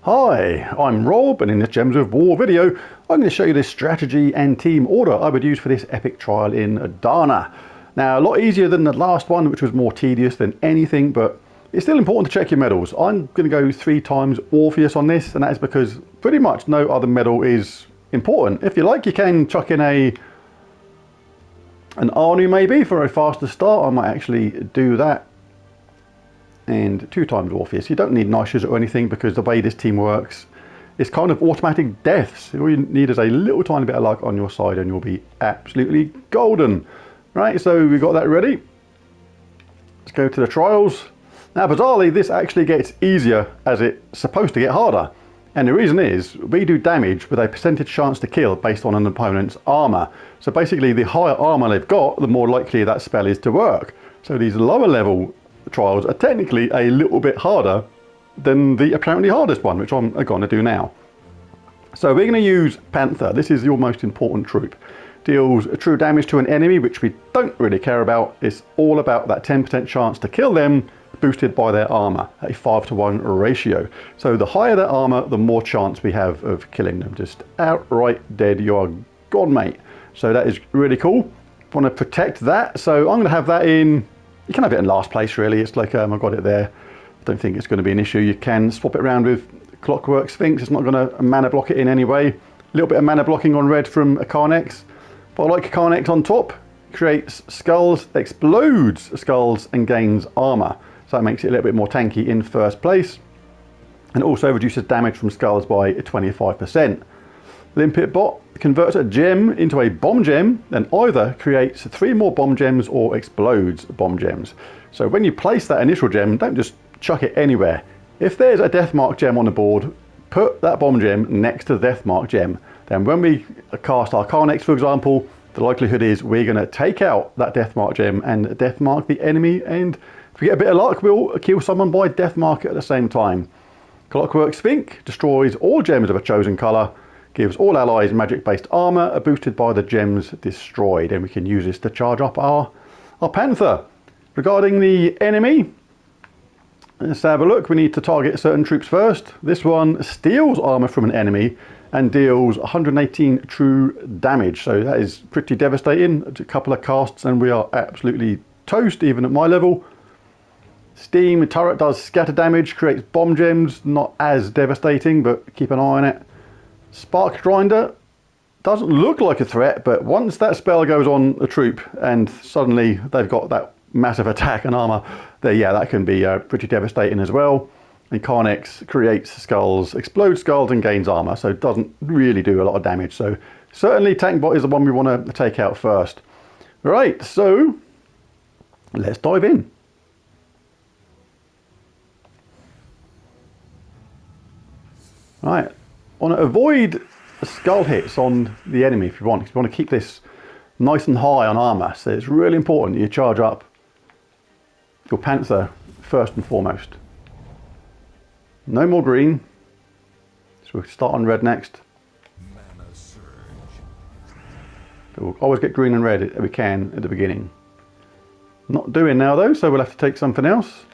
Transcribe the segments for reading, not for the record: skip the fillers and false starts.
Hi, I'm Rob, and in this Gems of War video I'm going to show you this strategy and team order I would use for this epic trial in Adana. Now, a lot easier than the last one, which was more tedious than anything, but it's still important to check your medals. I'm going to go 3 times Orpheus on this, and that is because pretty much no other medal is important. If you like, you can chuck in an Anu maybe for a faster start. I might actually do that. And 2 times Orpheus. You don't need niches or anything because the way this team works, it's kind of automatic deaths. All you need is a little tiny bit of luck on your side and you'll be absolutely golden. Right, so we've got that ready. Let's go to the trials. Now bizarrely, this actually gets easier as it's supposed to get harder. And the reason is, we do damage with a percentage chance to kill based on an opponent's armor. So basically, the higher armor they've got, the more likely that spell is to work. So these lower level trials are technically a little bit harder than the apparently hardest one, which I'm going to do now. So we're going to use Panther. This is your most important troop. Deals true damage to an enemy, which we don't really care about. It's all about that 10% chance to kill them, boosted by their armor, a 5-to-1 ratio. So the higher their armor, the more chance we have of killing them. Just outright dead, you are gone, mate. So that is really cool. Want to protect that, so I'm going to have that in. You can have it in last place, really. It's like, I've got it there. I don't think it's going to be an issue. You can swap it around with Clockwork Sphinx. It's not going to mana block it in any way. A little bit of mana blocking on red from a Carnex. But I like Carnex on top. Creates skulls, explodes skulls, and gains armor. So that makes it a little bit more tanky in first place. And also reduces damage from skulls by 25%. Limpet Bot converts a gem into a bomb gem and either creates 3 more bomb gems or explodes bomb gems. So when you place that initial gem, don't just chuck it anywhere. If there's a Deathmark gem on the board, put that bomb gem next to the Deathmark gem. Then when we cast our Carnex, for example, the likelihood is we're going to take out that Deathmark gem and Deathmark the enemy, and if we get a bit of luck, we'll kill someone by Deathmark at the same time. Clockwork Sphinx destroys all gems of a chosen colour, gives all allies magic-based armor boosted by the gems destroyed, and we can use this to charge up our Panther. Regarding the enemy, let's have a look. We need to target certain troops first. This one steals armor from an enemy and deals 118 true damage, so that is pretty devastating. It's a couple of casts and we are absolutely toast, even at my level. Steam Turret does scatter damage, creates bomb gems, not as devastating, but keep an eye on it. Spark Grinder doesn't look like a threat, but once that spell goes on a troop and suddenly they've got that massive attack and armor, then yeah, that can be pretty devastating as well. And Carnex creates skulls, explodes skulls, and gains armor, so it doesn't really do a lot of damage. So certainly Tank Bot is the one we want to take out first. Right, so let's dive in. Right. Want to avoid skull hits on the enemy if you want, because you want to keep this nice and high on armor. So it's really important that you charge up your Panther first and foremost. No more green, so we'll start on red next. We'll always get green and red if we can at the beginning. Not doing now though, so we'll have to take something else.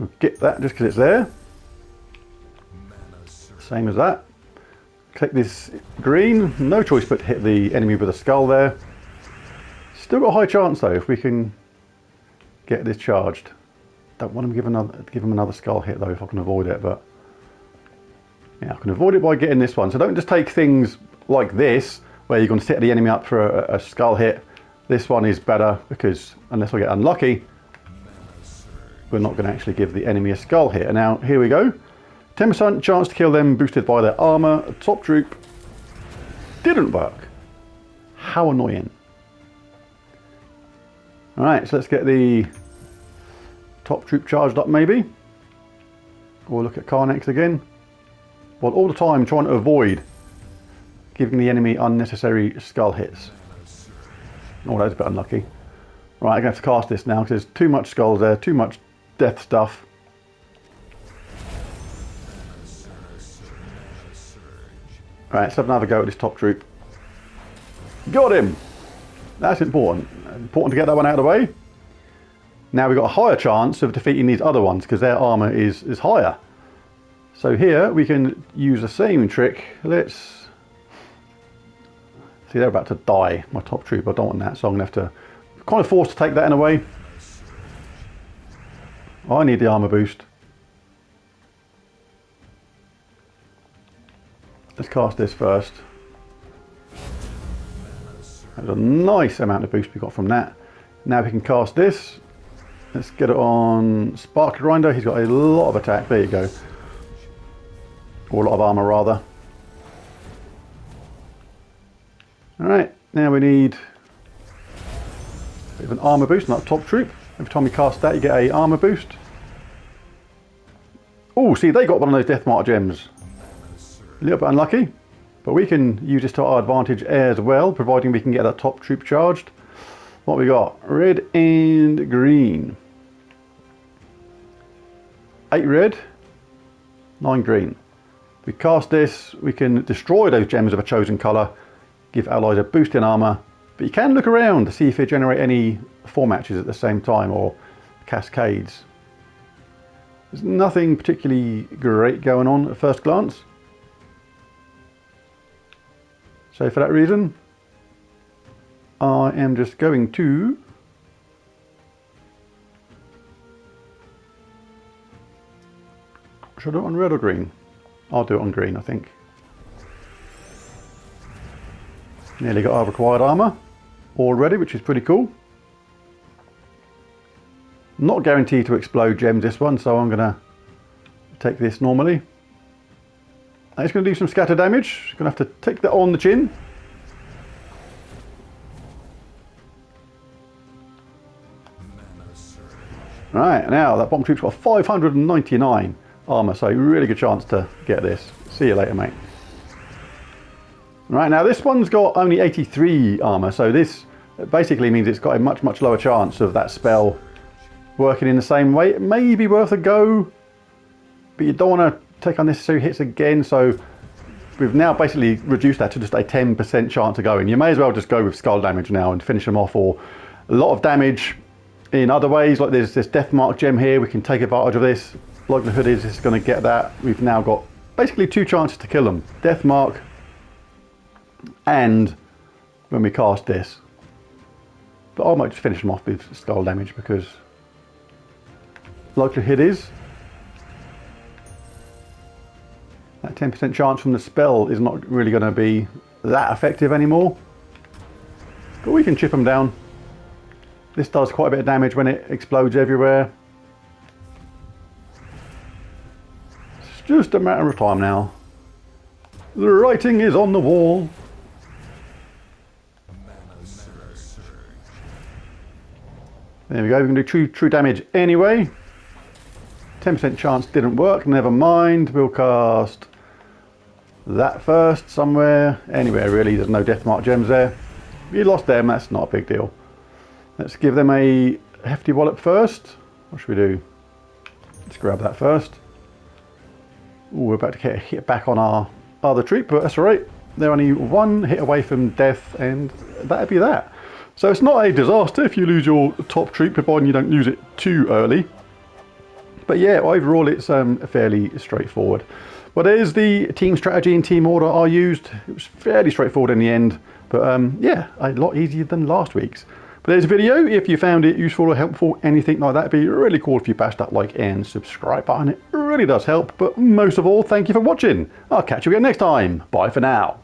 We'll get that just because it's there. Same as that. Click this green, no choice but to hit the enemy with a skull there. Still got a high chance though if we can get this charged. Don't want to give him another skull hit though if I can avoid it, but yeah, I can avoid it by getting this one. So don't just take things like this where you're going to set the enemy up for a skull hit. This one is better because unless I get unlucky, we're not going to actually give the enemy a skull hit. And now here we go. 10% chance to kill them boosted by their armor. Top troop didn't work. How annoying. Alright, so let's get the top troop charged up maybe. Or look at Carnex again. While all the time trying to avoid giving the enemy unnecessary skull hits. Oh, that's a bit unlucky. Right, I'm going to have to cast this now because there's too much skulls there, too much death stuff. Right, let's have another go at this top troop. Got him! That's important. Important to get that one out of the way. Now we've got a higher chance of defeating these other ones because their armor is higher. So here we can use the same trick. Let's see, they're about to die. My top troop, I don't want that, so I'm gonna have to kind of forced to take that in a way. I need the armor boost. Let's cast this first. There's a nice amount of boost we got from that. Now we can cast this. Let's get it on Spark Grinder. He's got a lot of attack. There you go. Or a lot of armor rather. Alright, now we need a bit of an armor boost, not top troop. Every time you cast that you get a armor boost. Oh, see, they got one of those Death Mark gems. A little bit unlucky, but we can use this to our advantage as well, providing we can get that top troop charged. What we got? Red and green. 8 red, 9 green. We cast this, we can destroy those gems of a chosen colour, give allies a boost in armour, but you can look around to see if they generate any 4 matches at the same time or cascades. There's nothing particularly great going on at first glance. So for that reason, I am just going to should I do it on red or green? I'll do it on green, I think. Nearly got our required armour already, which is pretty cool. Not guaranteed to explode gems this one, so I'm going to take this normally. It's going to do some scatter damage. Going to have to take that on the chin. Right, now that bomb troop's got 599 armour, so really good chance to get this. See you later, mate. Right, now this one's got only 83 armour, so this basically means it's got a much lower chance of that spell working in the same way. It may be worth a go, but you don't want to take unnecessary hits again, so we've now basically reduced that to just a 10% chance of going. You may as well just go with skull damage now and finish them off, or a lot of damage in other ways, like there's this Death Mark gem here. We can take advantage of this. Likelihood is it's going to get that. We've now got basically 2 chances to kill them. Death Mark and when we cast this. But I might just finish them off with skull damage because likelihood is that 10% chance from the spell is not really going to be that effective anymore. But we can chip them down. This does quite a bit of damage when it explodes everywhere. It's just a matter of time now. The writing is on the wall. There we go, we can do true damage anyway. 10% chance didn't work, never mind. We'll cast that first somewhere. Anywhere really, there's no Death Mark gems there. If you lost them, that's not a big deal. Let's give them a hefty wallop first. What should we do? Let's grab that first. Ooh, we're about to get a hit back on our other troop, but that's alright. They're only 1 hit away from death, and that'd be that. So it's not a disaster if you lose your top troop, providing you don't lose it too early. But yeah, overall it's fairly straightforward. Well, there's the team strategy and team order I used. It was fairly straightforward in the end, but yeah, a lot easier than last week's. But there's a video. If you found it useful or helpful, anything like that, it'd be really cool if you bashed that like and subscribe button. It really does help. But most of all, thank you for watching. I'll catch you again next time. Bye for now.